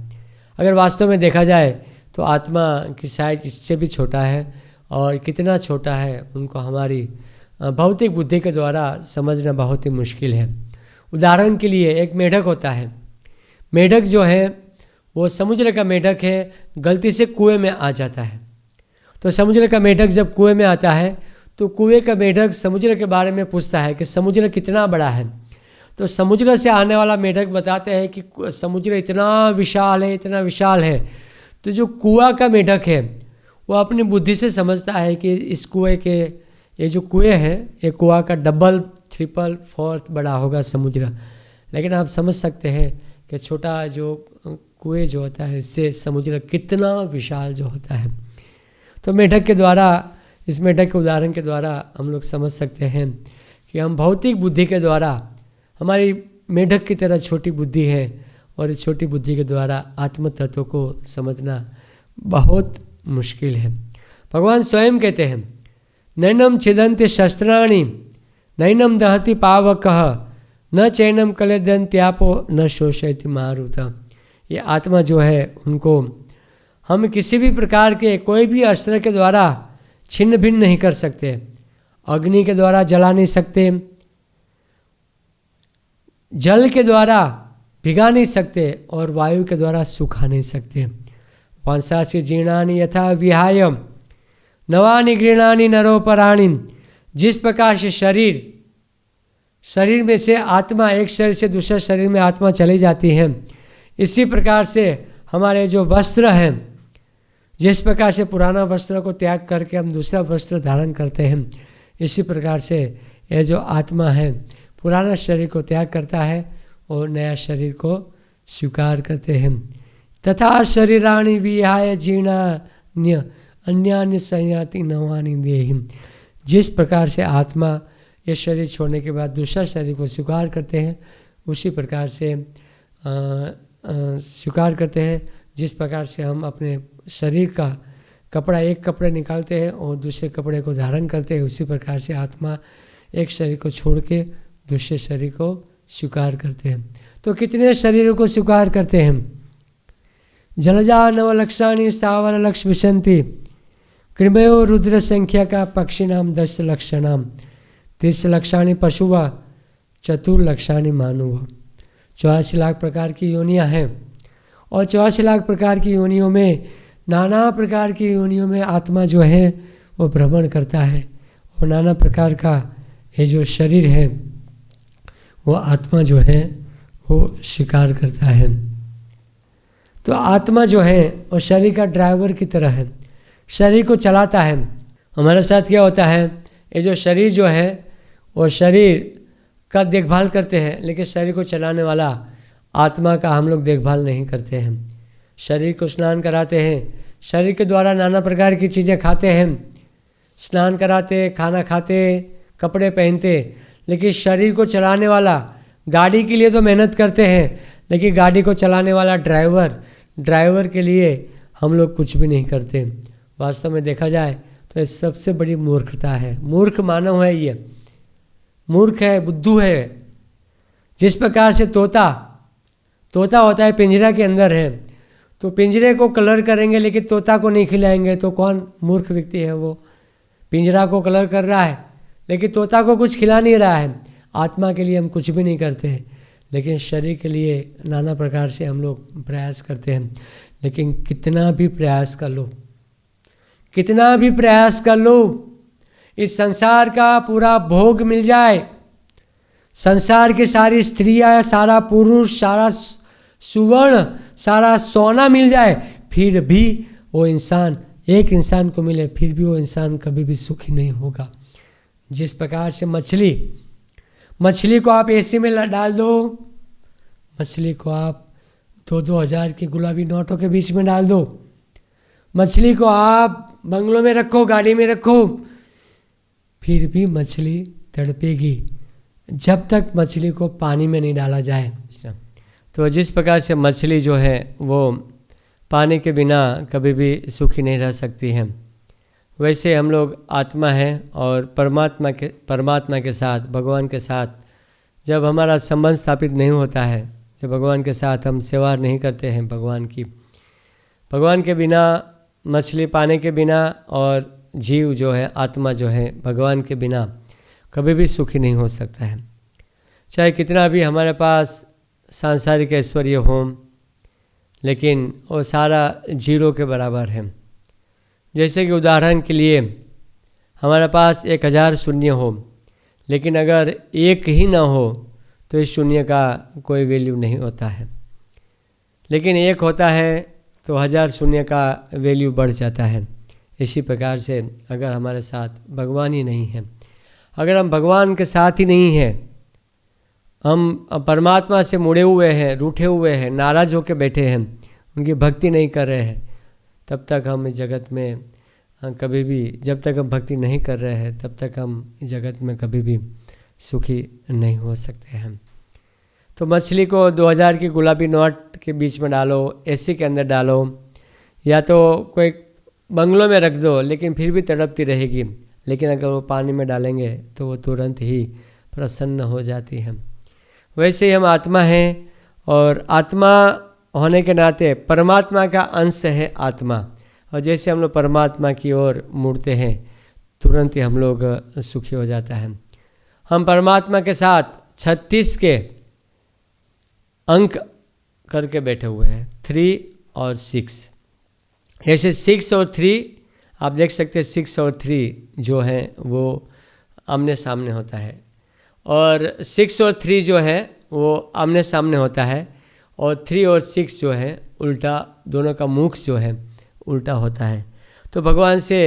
S1: अगर वास्तव में देखा जाए तो आत्मा की साइज इससे भी छोटा है, और कितना छोटा है उनको हमारी भौतिक बुद्धि के द्वारा समझना बहुत ही मुश्किल है। उदाहरण के लिए एक मेढक होता है। मेढक जो है वो समुद्र का मेढक है, गलती से कुएं में आ जाता है। तो समुद्र का मेढक जब कुएं में आता है तो कुएं का मेढक समुद्र के बारे में पूछता है कि समुद्र कितना बड़ा है। तो समुद्र से आने वाला मेढक बताते हैं कि समुद्र इतना विशाल है, इतना विशाल है। तो जो कुआं का मेढक है वो अपनी बुद्धि से समझता है कि इस कुएं के, ये जो कुएं है, ये कुआं का डबल, ट्रिपल, फोर्थ बड़ा होगा समुद्र। लेकिन आप समझ सकते हैं कि छोटा जो कुएं जो होता है इससे समुद्र कितना विशाल जो होता है। तो मेढक के द्वारा, इस मेढक के उदाहरण के द्वारा हम लोग समझ सकते हैं कि हम भौतिक बुद्धि के द्वारा, हमारी मेढक की तरह छोटी बुद्धि है, और इस छोटी बुद्धि के द्वारा आत्म तत्व को समझना बहुत मुश्किल है। भगवान स्वयं कहते हैं, नैनम छिदन्ति शस्त्राणि नैनम दहति पावकः न चैनम कलेदन्त्यापो न शोषयति मारुतः। ये आत्मा जो है उनको हम किसी भी प्रकार के कोई भी अस्त्र के द्वारा छिन्न भिन्न नहीं कर सकते। अग्नि के द्वारा जला नहीं सकते, जल के द्वारा भिगा नहीं सकते, और वायु के द्वारा सुखा नहीं सकते। वंशास्य जीर्णानि यथा विहाय नवानि गृणानि नरोपराणि। जिस प्रकार से शरीर में से आत्मा, एक शरीर से दूसरे शरीर में आत्मा चली जाती है, इसी प्रकार से हमारे जो वस्त्र हैं, जिस प्रकार से पुराना वस्त्र को त्याग करके हम दूसरा वस्त्र धारण करते हैं, इसी प्रकार से यह जो आत्मा है पुराना शरीर को त्याग करता है और नया शरीर को स्वीकार करते हैं। तथा शरीराणि विहाय जीर्णान्य अन्यान्य संयाति नवानि देहि। जिस प्रकार से आत्मा ये शरीर छोड़ने के बाद दूसरा शरीर को स्वीकार करते हैं, उसी प्रकार से स्वीकार करते हैं। जिस प्रकार से हम अपने शरीर का कपड़ा, एक कपड़े निकालते हैं और दूसरे कपड़े को धारण करते हैं, उसी प्रकार से आत्मा एक शरीर को छोड़ के दूसरे शरीर को स्वीकार करते हैं। तो कितने शरीरों को स्वीकार करते हैं? जलजा नवलक्षाणी स्थावर लक्ष विशंति कृमयो रुद्र संख्या का पक्षिणाम 10 लक्षणाम 30 लक्षाणी पशुवा चतुर्लक्षाणी मानव। 84 लाख प्रकार की योनियाँ हैं और 84 लाख प्रकार की योनियों में, नाना प्रकार की योनियों में आत्मा जो है वो भ्रमण करता है और नाना प्रकार का ये जो शरीर है वो आत्मा जो है वो स्वीकार करता है। तो आत्मा जो है वो शरीर का ड्राइवर की तरह है, शरीर को चलाता है। हमारे साथ क्या होता है, ये जो शरीर जो है वो शरीर का देखभाल करते हैं, लेकिन शरीर को चलाने वाला आत्मा का हम लोग देखभाल नहीं करते हैं। शरीर को स्नान कराते हैं, शरीर के द्वारा नाना प्रकार की चीज़ें खाते हैं, स्नान कराते, खाना खाते, कपड़े पहनते, लेकिन शरीर को चलाने वाला, गाड़ी के लिए तो मेहनत करते हैं, लेकिन गाड़ी को चलाने वाला ड्राइवर के लिए हम लोग कुछ भी नहीं करते। वास्तव में देखा जाए तो ये सबसे बड़ी मूर्खता है। मूर्ख मानव है, ये मूर्ख है, बुद्धू है। जिस प्रकार से तोता होता है, पिंजरा के अंदर है, तो पिंजरे को कलर करेंगे लेकिन तोता को नहीं खिलाएंगे, तो कौन मूर्ख व्यक्ति है? वो पिंजरा को कलर कर रहा है लेकिन तोता को कुछ खिला नहीं रहा है। आत्मा के लिए हम कुछ भी नहीं करते हैं, लेकिन शरीर के लिए नाना प्रकार से हम लोग प्रयास करते हैं। लेकिन कितना भी प्रयास कर लो, इस संसार का पूरा भोग मिल जाए, संसार की सारी स्त्रियाँ, सारा पुरुष, सारा सुवर्ण, सारा सोना मिल जाए, फिर भी वो इंसान, एक इंसान को मिले, फिर भी वो इंसान कभी भी सुखी नहीं होगा। जिस प्रकार से मछली को आप एसी में डाल दो, मछली को आप 2-2 हज़ार की गुलाबी नोटों के बीच में डाल दो, मछली को आप बंगलों में रखो, गाड़ी में रखो, फिर भी मछली तड़पेगी जब तक मछली को पानी में नहीं डाला जाए। तो जिस प्रकार से मछली जो है वो पानी के बिना कभी भी सुखी नहीं रह सकती है, वैसे हम लोग आत्मा हैं और परमात्मा के साथ, भगवान के साथ जब हमारा संबंध स्थापित नहीं होता है, जब भगवान के साथ हम सेवा नहीं करते हैं भगवान के बिना, मछली पाने के बिना, और जीव जो है, आत्मा जो है, भगवान के बिना कभी भी सुखी नहीं हो सकता है। चाहे कितना भी हमारे पास सांसारिक ऐश्वर्य हो, लेकिन वो सारा जीरो के बराबर है। जैसे कि उदाहरण के लिए हमारे पास 1000 शून्य हो, लेकिन अगर एक ही ना हो तो इस शून्य का कोई वैल्यू नहीं होता है, लेकिन एक होता है तो 1000 शून्य का वैल्यू बढ़ जाता है। इसी प्रकार से अगर हमारे साथ भगवान ही नहीं है, अगर हम भगवान के साथ ही नहीं हैं, हम परमात्मा से मुड़े हुए हैं, रूठे हुए हैं, नाराज होकर बैठे हैं, उनकी भक्ति नहीं कर रहे हैं, तब तक हम इस जगत में कभी भी, जब तक हम भक्ति नहीं कर रहे हैं, तब तक हम इस जगत में कभी भी सुखी नहीं हो सकते हैं। तो मछली को 2000 की गुलाबी नोट के बीच में डालो, एसी के अंदर डालो, या तो कोई बंगलों में रख दो, लेकिन फिर भी तड़पती रहेगी। लेकिन अगर वो पानी में डालेंगे तो वो तुरंत ही प्रसन्न हो जाती है। वैसे ही हम आत्मा हैं, और आत्मा होने के नाते परमात्मा का अंश है आत्मा, और जैसे हम लोग परमात्मा की ओर मुड़ते हैं, तुरंत ही हम लोग सुखी हो जाता है। हम परमात्मा के साथ 36 के अंक करके बैठे हुए हैं, 3 और 6। जैसे 6 और 3 आप देख सकते हैं, 6 और 3 जो है वो आमने सामने होता है, और 6 और 3 जो है वो आमने सामने होता है, और 3 और 6 जो है उल्टा, दोनों का मुख जो है उल्टा होता है। तो भगवान से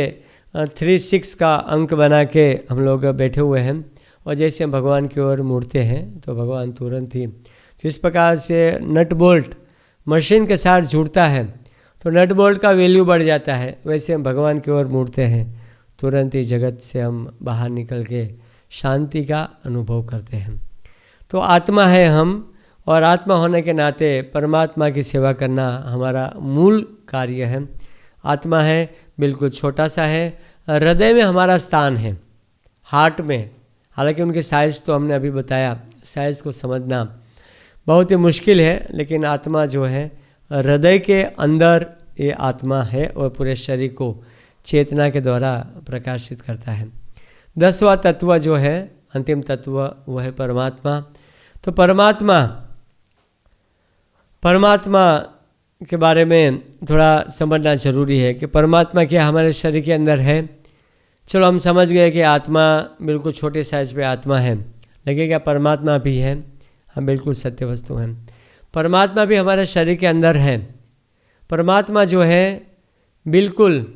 S1: 3-6 का अंक बना के हम लोग बैठे हुए हैं, और जैसे हम भगवान की ओर मुड़ते हैं तो भगवान तुरंत ही, जिस प्रकार से नट बोल्ट मशीन के साथ जुड़ता है तो नट बोल्ट का वैल्यू बढ़ जाता है, वैसे हम भगवान की ओर मुड़ते हैं तुरंत ही जगत से हम बाहर निकल के शांति का अनुभव करते हैं। तो आत्मा है हम, और आत्मा होने के नाते परमात्मा की सेवा करना हमारा मूल कार्य है। आत्मा है, बिल्कुल छोटा सा है, हृदय में हमारा स्थान है, हार्ट में। हालांकि उनके साइज़ तो हमने अभी बताया, साइज़ को समझना बहुत ही मुश्किल है, लेकिन आत्मा जो है हृदय के अंदर ये आत्मा है और पूरे शरीर को चेतना के द्वारा प्रकाशित करता है। 10वां तत्व जो है, अंतिम तत्व, वो है परमात्मा। तो परमात्मा के बारे में थोड़ा समझना जरूरी है कि परमात्मा क्या हमारे शरीर के अंदर है। चलो हम समझ गए कि आत्मा बिल्कुल छोटे साइज पे आत्मा है, लेकिन क्या परमात्मा भी है? हम बिल्कुल सत्य वस्तु हैं। परमात्मा भी हमारे शरीर के अंदर है। परमात्मा जो है बिल्कुल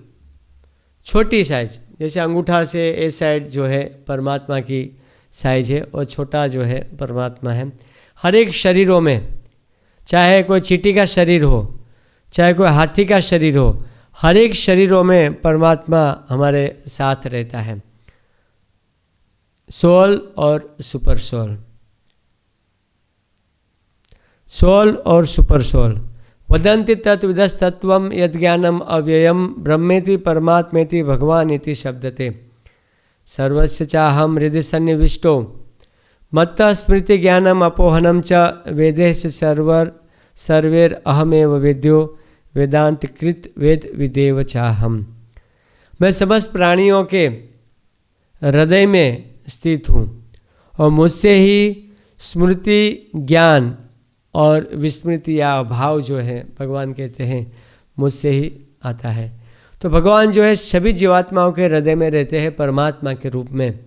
S1: छोटी साइज, जैसे अंगूठा से ए साइड जो है परमात्मा की साइज है, और छोटा जो है परमात्मा है। हर एक शरीरों में, चाहे कोई चींटी का शरीर हो, चाहे कोई हाथी का शरीर हो, हर एक शरीरों में परमात्मा हमारे साथ रहता है। सोल और सुपर सोल, सोल और सुपर सोल। वदन्ति तत्विदस्तत्वं यद् ज्ञानम अव्ययम ब्रह्मेति परमात्मेति भगवान इति शब्दते। सर्वस्य चाहम हृदि सन्निविष्टो मत्तः स्मृति ज्ञानम अपोहनम च वेदेश सर्वेर अहमेव वेद्यो वेदांत कृत वेद विदेव चाहम। मैं समस्त प्राणियों के हृदय में स्थित हूँ और मुझसे ही स्मृति ज्ञान और विस्मृति या भाव जो है भगवान कहते हैं मुझसे ही आता है। तो भगवान जो है सभी जीवात्माओं के हृदय में रहते हैं परमात्मा के रूप में।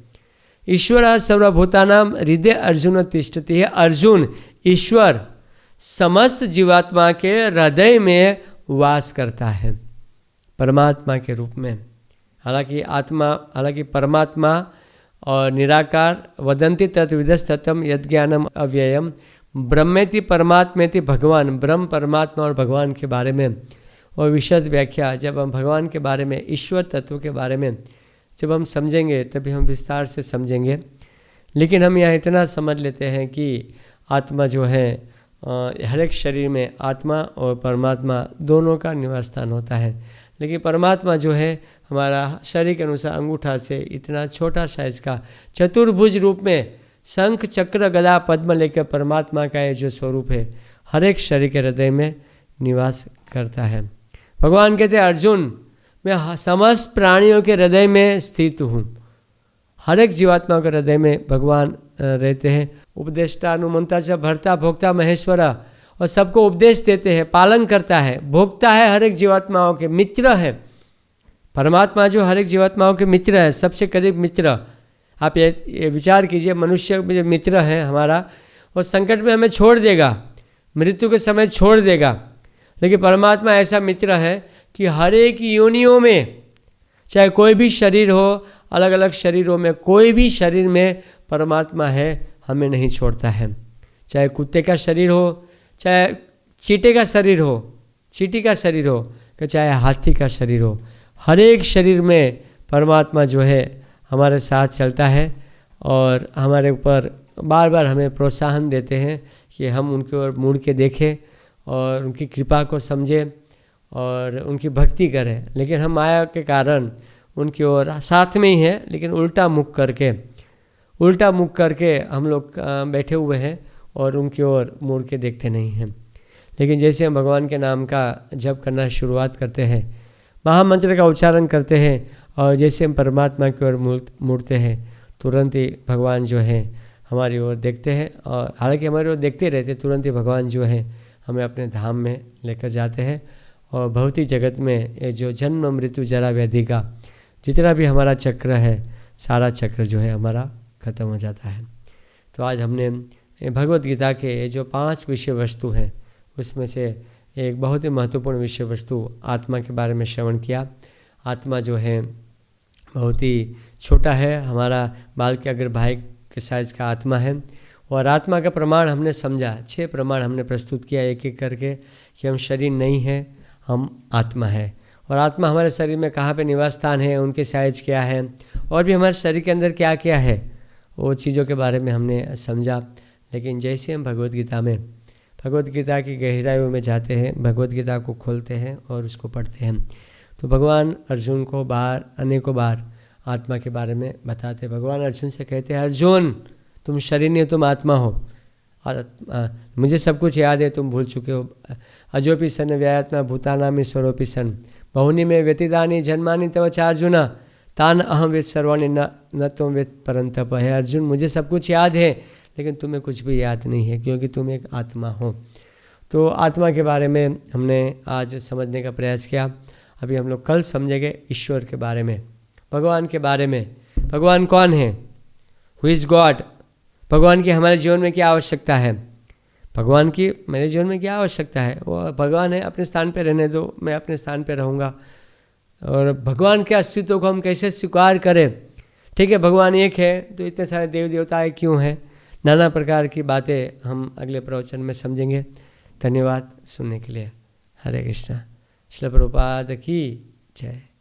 S1: ईश्वर सर्वभूतानाम हृदय अर्जुन तिष्ठति है। अर्जुन, ईश्वर समस्त जीवात्मा के हृदय में वास करता है परमात्मा के रूप में। हालांकि परमात्मा और निराकार वदन्ति तत्विदस्तत्वं यद् ज्ञानम अव्ययम ब्रह्मेति परमात्मेति भगवान। ब्रह्म, परमात्मा और भगवान के बारे में और विशद व्याख्या जब हम भगवान के बारे में, ईश्वर तत्व के बारे में जब हम समझेंगे तभी हम विस्तार से समझेंगे। लेकिन हम यहाँ इतना समझ लेते हैं कि आत्मा जो है हर एक शरीर में आत्मा और परमात्मा दोनों का निवास स्थान होता है। लेकिन परमात्मा जो है हमारा शरीर के अनुसार अंगूठा से इतना छोटा साइज का चतुर्भुज रूप में शंख चक्र गदा पद्म लेकर परमात्मा का ये जो स्वरूप है हर एक शरीर के हृदय में निवास करता है। भगवान कहते हैं अर्जुन, मैं समस्त प्राणियों के हृदय में स्थित हूँ। हर एक जीवात्मा के हृदय में भगवान रहते हैं। उपदेष्टा अनुमंता च भर्ता भोक्ता महेश्वरा, और सबको उपदेश देते हैं, पालन करता है, भोक्ता है, हर एक जीवात्माओं के मित्र है। परमात्मा जो हर एक जीवात्माओं के मित्र है, सबसे करीब मित्र। आप ये विचार कीजिए, मनुष्य जो मित्र है हमारा, वो संकट में हमें छोड़ देगा, मृत्यु के समय छोड़ देगा। लेकिन परमात्मा ऐसा मित्र है कि हर एक योनियों में, चाहे कोई भी शरीर हो, अलग अलग शरीरों में, कोई भी शरीर में परमात्मा है, हमें नहीं छोड़ता है। चाहे कुत्ते का शरीर हो, चाहे चींटे का शरीर हो, चींटी का शरीर हो, चाहे हाथी का शरीर हो, हर एक शरीर में परमात्मा जो है हमारे साथ चलता है और हमारे ऊपर बार बार हमें प्रोत्साहन देते हैं कि हम उनकी ओर मुड़ के देखें और उनकी कृपा को समझें और उनकी भक्ति करें। लेकिन हम माया के कारण उनकी ओर साथ में ही है, लेकिन उल्टा मुख करके हम लोग बैठे हुए हैं और उनकी ओर मुड़ के देखते नहीं हैं। लेकिन जैसे हम भगवान के नाम का जप करना शुरुआत करते हैं, महामंत्र का उच्चारण करते हैं, और जैसे हम परमात्मा की ओर मुड़ते हैं, तुरंत ही भगवान जो है हमारी ओर देखते हैं। और हालांकि हमारी ओर देखते रहते, तुरंत ही भगवान जो है हमें अपने धाम में लेकर जाते हैं। और भौतिक जगत में ये जो जन्म मृत्यु जरा व्याधि का जितना भी हमारा चक्र है, सारा चक्र जो है हमारा खत्म हो जाता है। तो आज हमने भगवत गीता के जो 5 विषय वस्तु हैं, उसमें से एक बहुत ही महत्वपूर्ण विषय वस्तु आत्मा के बारे में श्रवण किया। आत्मा जो है बहुत ही छोटा है, हमारा बाल के अगर भाई के साइज का आत्मा है। और आत्मा का प्रमाण हमने समझा, 6 प्रमाण हमने प्रस्तुत किया एक एक करके कि हम शरीर नहीं है, हम आत्मा है। और आत्मा हमारे शरीर में कहाँ पे निवास स्थान है, उनके साइज क्या है, और भी हमारे शरीर के अंदर क्या क्या है, वो चीज़ों के बारे में हमने समझा। लेकिन जैसे हम भगवद गीता की गहराइयों में जाते हैं, भगवद गीता को खोलते हैं और उसको पढ़ते हैं, तो भगवान अर्जुन को अनेकों बार आत्मा के बारे में बताते। भगवान अर्जुन से कहते हैं, अर्जुन तुम शरीर नहीं, तुम आत्मा हो। मुझे सब कुछ याद है, तुम भूल चुके हो। अजोपि सन व्यात्मा भूतानामि स्वरूपि सन बहुनि में व्यतीतानि जन्मानि तव चार्जुन तान अहम वेद सर्वाणि न तुम वेद परंतप। है अर्जुन, मुझे सब कुछ याद है, लेकिन तुम्हें कुछ भी याद नहीं है, क्योंकि तुम एक आत्मा हो। तो आत्मा के बारे में हमने आज समझने का प्रयास किया। अभी हम लोग कल समझेंगे ईश्वर के बारे में, भगवान के बारे में। भगवान कौन है, हु इज़ गॉड, भगवान की हमारे जीवन में क्या आवश्यकता है, भगवान की मेरे जीवन में क्या आवश्यकता है। वो भगवान है, अपने स्थान पे रहने दो, मैं अपने स्थान पे रहूँगा। और भगवान के अस्तित्व को हम कैसे स्वीकार करें। ठीक है, भगवान एक है, तो इतने सारे देव देवताएँ क्यों हैं, नाना प्रकार की बातें हम अगले प्रवचन में समझेंगे। धन्यवाद सुनने के लिए। हरे कृष्णा। श्रील प्रभुपाद की जय।